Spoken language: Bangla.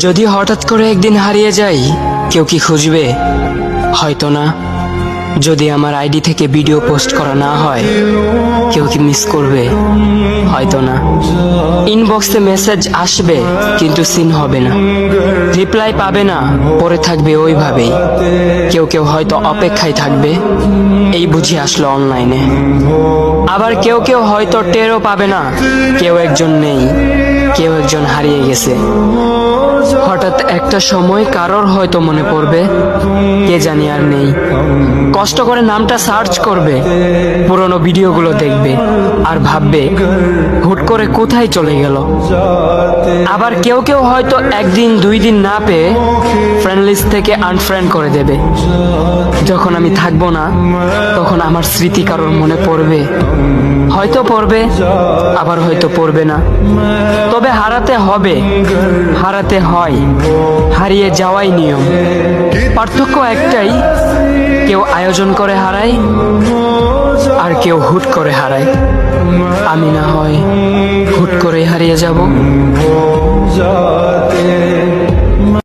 যদি হঠাৎ করে একদিন হারিয়ে যাই, কেউ কি খুঁজবে? হয়তো না। যদি আমার আইডি থেকে ভিডিও পোস্ট করা না হয়, কেউ কি মিস করবে? হয়তো না। ইনবক্সে মেসেজ আসবে কিন্তু সিন হবে না, রিপ্লাই পাবে না, পরে থাকবে ওইভাবেই। কেউ কেউ হয়তো অপেক্ষায় থাকবে, এই বুঝি আসলো অনলাইনে। আবার কেউ কেউ হয়তো টেরও পাবে না, কেউ একজন নেই, কেউ একজন হারিয়ে গেছে। হঠাৎ একটা সময় কারোর হয়তো মনে পড়বে, কে জানি আর নেই। কষ্ট করে নামটা সার্চ করবে, পুরনো ভিডিওগুলো দেখবে আর ভাববে হুট করে কোথায় চলে গেল। আবার কেউ কেউ হয়তো একদিন দুই দিন না পেয়ে ফ্রেন্ড লিস্ট থেকে আনফ্রেন্ড করে দেবে। যখন আমি থাকবো না, তখন আমার স্মৃতি কারোর মনে পড়বে, হয়তো পড়বে, আবার হয়তো পড়বে না। তবে হারাতে হবে, হারাতে হয়, হারিয়ে যাওয়াই নিয়ম। পার্থক্য একটাই, কেউ আয়োজন করে হারায় আর কেউ হুট করে হারায়। আমি না হয় হুট করে হারিয়ে যাব।